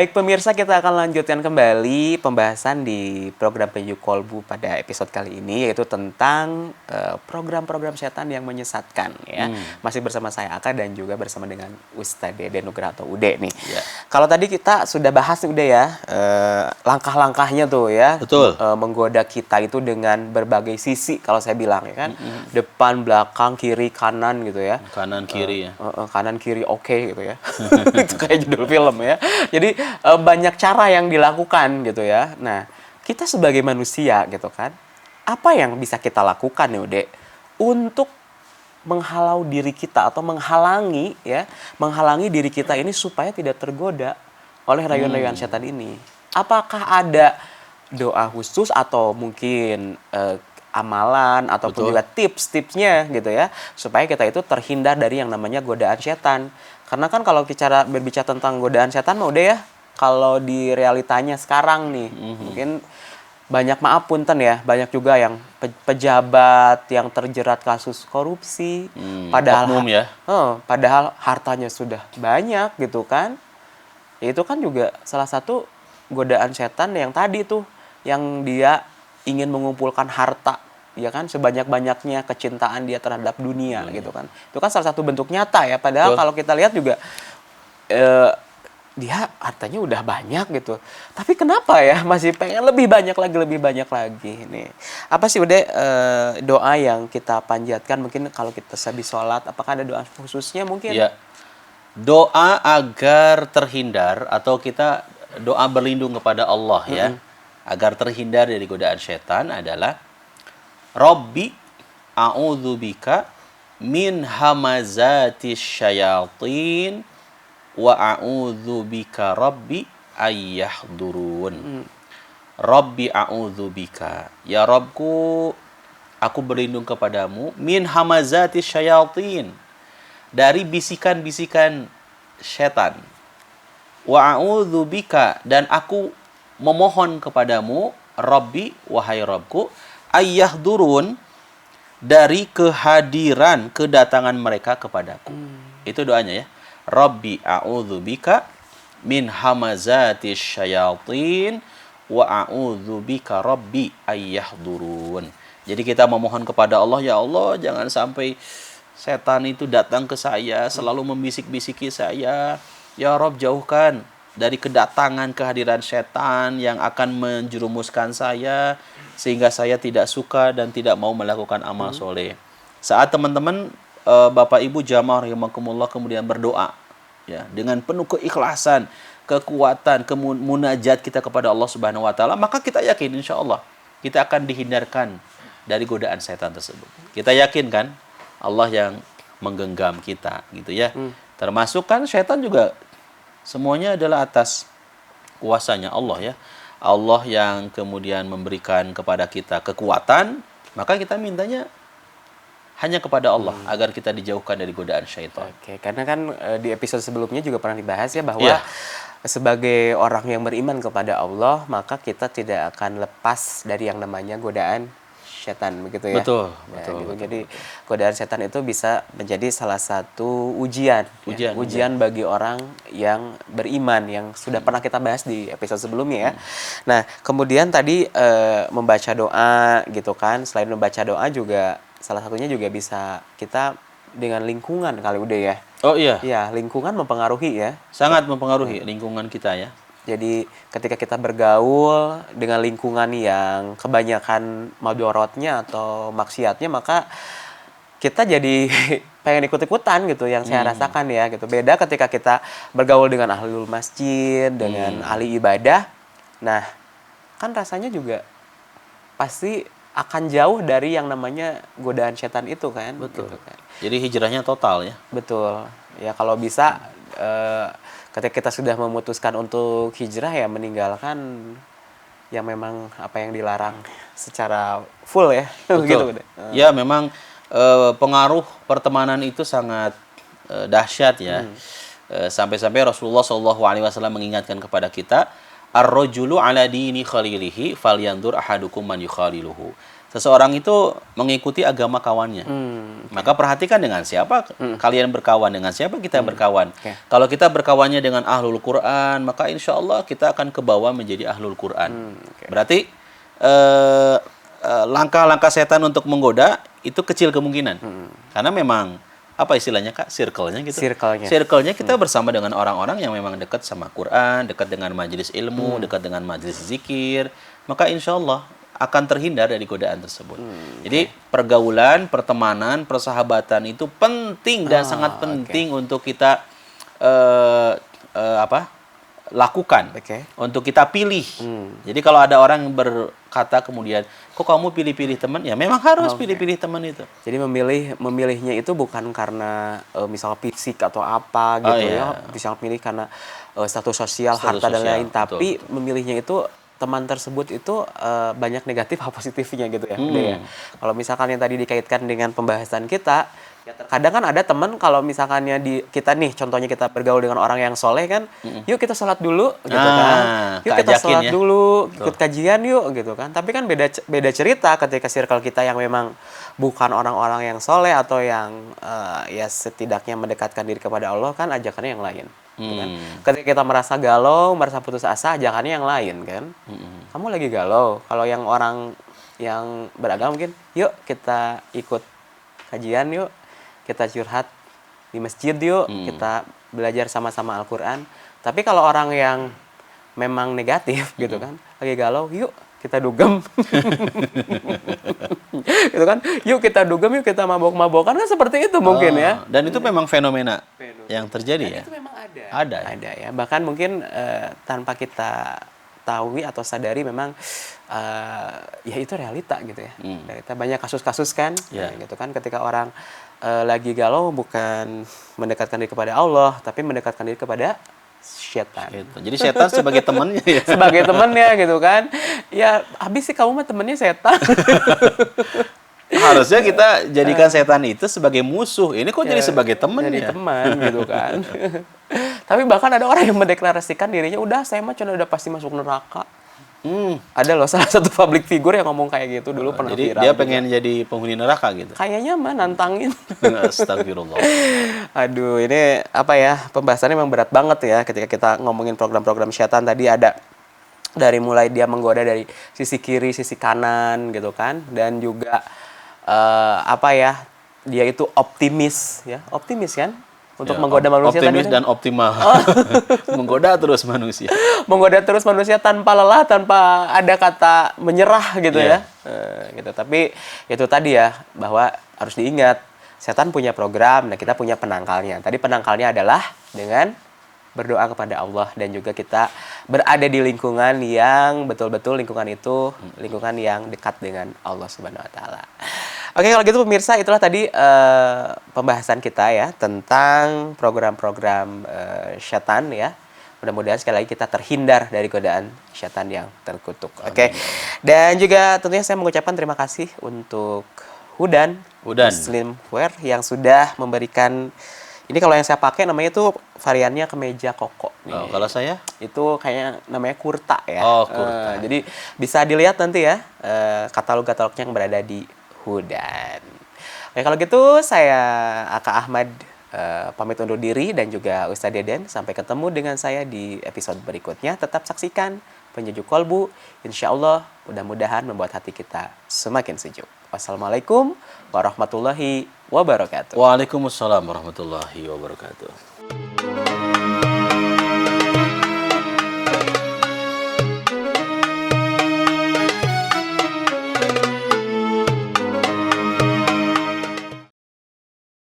Baik pemirsa, kita akan lanjutkan kembali pembahasan di program Penyu Kolbu pada episode kali ini, yaitu tentang program-program setan yang menyesatkan ya. Masih bersama saya Aka dan juga bersama dengan Ustadz Dede Nugraha atau Ude nih. Ya. Kalau tadi kita sudah bahas nih Ude ya, langkah-langkahnya tuh ya. Betul. Menggoda kita itu dengan berbagai sisi kalau saya bilang ya kan. Depan, belakang, kiri, kanan gitu ya. Kanan kiri ya. Kanan kiri oke gitu ya. Itu kayak judul film ya. Jadi banyak cara yang dilakukan gitu ya. Nah, kita sebagai manusia gitu kan, apa yang bisa kita lakukan nih Ude untuk menghalau diri kita atau menghalangi diri kita ini supaya tidak tergoda oleh rayuan-rayuan setan ini? Apakah ada doa khusus atau mungkin amalan ataupun juga tips-tipsnya gitu ya, supaya kita itu terhindar dari yang namanya godaan setan? Karena kan kalau berbicara tentang godaan setan mah udah ya, kalau di realitanya sekarang nih, mungkin banyak maaf punten ya, banyak juga yang pejabat yang terjerat kasus korupsi, padahal oknum ya. Padahal hartanya sudah banyak gitu kan. Itu kan juga salah satu godaan setan yang tadi tuh, yang dia ingin mengumpulkan harta ya kan, sebanyak-banyaknya kecintaan dia terhadap dunia gitu kan. Itu kan salah satu bentuk nyata ya, padahal kalau kita lihat juga dia hartanya udah banyak gitu. Tapi kenapa ya masih pengen lebih banyak lagi nih. Apa sih udah doa yang kita panjatkan mungkin kalau kita habis sholat, apakah ada doa khususnya mungkin? Ya. Doa agar terhindar atau kita doa berlindung kepada Allah ya, agar terhindar dari godaan setan adalah Rabbi a'udzubika min hamazatis syayatin wa a'udzubika Rabbi ayyahdurun. Rabbi a'udzubika, ya Rabbku, aku berlindung kepadamu min hamazatis syayatin, dari bisikan-bisikan setan. Wa a'udzubika, dan aku memohon kepadamu Rabbi, wahai Rabbku, ayyahdurun, dari kehadiran, kedatangan mereka kepadaku. Itu doanya ya. Rabbi a'udzubika min hamazatis syayatin wa a'udzubika Rabbi ayyahdurun. Jadi kita memohon kepada Allah, ya Allah, jangan sampai setan itu datang ke saya, selalu membisik-bisiki saya. Ya Rabb, jauhkan dari kedatangan kehadiran setan yang akan menjerumuskan saya, sehingga saya tidak suka dan tidak mau melakukan amal soleh. Saat teman-teman Bapak Ibu jamaah rahimakumullah kemudian berdoa ya dengan penuh keikhlasan, kekuatan, munajat kita kepada Allah Subhanahu wa taala, maka kita yakin insya Allah kita akan dihindarkan dari godaan setan tersebut. Kita yakin kan Allah yang menggenggam kita gitu ya. Termasuk kan setan juga semuanya adalah atas kuasanya Allah ya. Allah yang kemudian memberikan kepada kita kekuatan, maka kita mintanya hanya kepada Allah agar kita dijauhkan dari godaan syaitan. Oke, karena kan di episode sebelumnya juga pernah dibahas ya bahwa sebagai orang yang beriman kepada Allah, maka kita tidak akan lepas dari yang namanya godaan setan begitu ya. Betul. Jadi godaan setan itu bisa menjadi salah satu ujian bagi orang yang beriman, yang sudah pernah kita bahas di episode sebelumnya ya. Nah, kemudian tadi membaca doa gitu kan. Selain membaca doa juga salah satunya juga bisa kita dengan lingkungan kali udah ya. Oh iya. Ya, lingkungan mempengaruhi ya. Sangat mempengaruhi lingkungan kita ya. Jadi ketika kita bergaul dengan lingkungan yang kebanyakan madorotnya atau maksiatnya, maka kita jadi pengen ikut-ikutan gitu, yang saya rasakan ya gitu. Beda ketika kita bergaul dengan ahlul masjid, dengan ahli ibadah. Nah, kan rasanya juga pasti akan jauh dari yang namanya godaan setan itu kan. Betul. Gitu kan. Jadi hijrahnya total ya. Betul. Ya kalau bisa ketika kita sudah memutuskan untuk hijrah ya meninggalkan yang memang apa yang dilarang secara full ya. Betul. Gitu. Ya memang pengaruh pertemanan itu sangat dahsyat ya. Sampai-sampai Rasulullah SAW mengingatkan kepada kita, ar-rajulu ala dini khalilihi falyandur ahadukum man yukhaliluhu. seseorang itu mengikuti agama kawannya. Maka perhatikan dengan siapa kalian berkawan, dengan siapa kita berkawan. Oke. Kalau kita berkawannya dengan ahlul Quran, maka insya Allah kita akan ke bawah menjadi ahlul Quran. Oke. Berarti langkah-langkah setan untuk menggoda itu kecil kemungkinan. Karena memang apa istilahnya Kak? Circle-nya gitu. Circle-nya. Circle-nya kita bersama dengan orang-orang yang memang dekat sama Quran, dekat dengan majelis ilmu, dekat dengan majelis zikir. Maka insya Allah akan terhindar dari godaan tersebut. Jadi pergaulan, pertemanan, persahabatan itu penting dan sangat penting untuk kita lakukan, untuk kita pilih. Jadi kalau ada orang yang berkata kemudian, kok kamu pilih-pilih teman? Ya memang harus pilih-pilih teman itu. Jadi memilihnya itu bukan karena misal fisik atau apa gitu ya, misal pilih karena status sosial, harta dan lain, tapi memilihnya itu teman tersebut itu banyak negatif apa positifnya gitu ya. Udah ya. Kalau misalkan yang tadi dikaitkan dengan pembahasan kita, ya terkadang kan ada teman kalau misalkannya kita nih, contohnya kita bergaul dengan orang yang soleh kan, yuk kita sholat dulu gitu kan, yuk kita sholat dulu, ikut kajian yuk gitu kan. Tapi kan beda cerita ketika circle kita yang memang bukan orang-orang yang soleh atau yang ya setidaknya mendekatkan diri kepada Allah, kan ajakannya yang lain. Gitu kan. Ketika kita merasa galau, merasa putus asa, ajakannya yang lain kan. Kamu lagi galau, kalau yang orang yang beragama mungkin, yuk kita ikut kajian yuk, kita curhat di masjid yuk, kita belajar sama-sama Al-Quran. Tapi kalau orang yang memang negatif gitu kan, lagi galau, yuk kita dugem. Gitu kan, yuk kita dugem, yuk kita mabok-mabokan, kan seperti itu mungkin ya. Dan itu memang fenomena yang terjadi. Dan ya. Itu memang ada. Ada ya. Bahkan mungkin tanpa kita tahu atau sadari memang ya itu realita gitu ya. Realita, banyak kasus-kasus kan, gitu kan, ketika orang lagi galau bukan mendekatkan diri kepada Allah, tapi mendekatkan diri kepada setan. Gitu. Jadi setan sebagai temannya ya. Sebagai temannya gitu kan. Ya habis sih kamu mah temannya setan. Harusnya kita jadikan setan itu sebagai musuh. Ini kok jadi sebagai teman ya? Jadi teman gitu kan. Tapi bahkan ada orang yang mendeklarasikan dirinya, udah saya mah udah pasti masuk neraka. Ada loh salah satu public figure yang ngomong kayak gitu dulu, pernah Jadi viral. dia pengen jadi penghuni neraka gitu. Kayaknya mah nantangin. Astagfirullah. Aduh, ini apa ya, pembahasannya memang berat banget ya ketika kita ngomongin program-program setan. Tadi ada dari mulai dia menggoda dari sisi kiri, sisi kanan gitu kan, dan juga apa ya, dia itu optimis kan untuk menggoda manusia. Optimis dan optimal. Menggoda terus manusia. Menggoda terus manusia tanpa lelah, tanpa ada kata menyerah gitu ya. Gitu. Tapi itu tadi ya, bahwa harus diingat, setan punya program dan kita punya penangkalnya. Tadi penangkalnya adalah dengan berdoa kepada Allah, dan juga kita berada di lingkungan yang betul-betul lingkungan itu lingkungan yang dekat dengan Allah Subhanahu wa taala. Oke, kalau gitu pemirsa, itulah tadi pembahasan kita ya tentang program-program setan ya. Mudah-mudahan sekali lagi kita terhindar dari godaan setan yang terkutuk. Oke. Dan juga tentunya saya mengucapkan terima kasih untuk Hudan. Muslimwear yang sudah memberikan, ini kalau yang saya pakai namanya itu variannya kemeja koko. Oh, kalau saya? Itu kayaknya namanya kurta ya. Oh, kurta. Jadi bisa dilihat nanti ya katalog-katalognya yang berada di Hudan. Oke, kalau gitu saya Aka Ahmad pamit undur diri, dan juga Ustadz Deden. Sampai ketemu dengan saya di episode berikutnya. Tetap saksikan Penyejuk Kolbu. Insya Allah mudah-mudahan membuat hati kita semakin sejuk. Wassalamualaikum warahmatullahi wabarakatuh. Waalaikumsalam warahmatullahi wabarakatuh.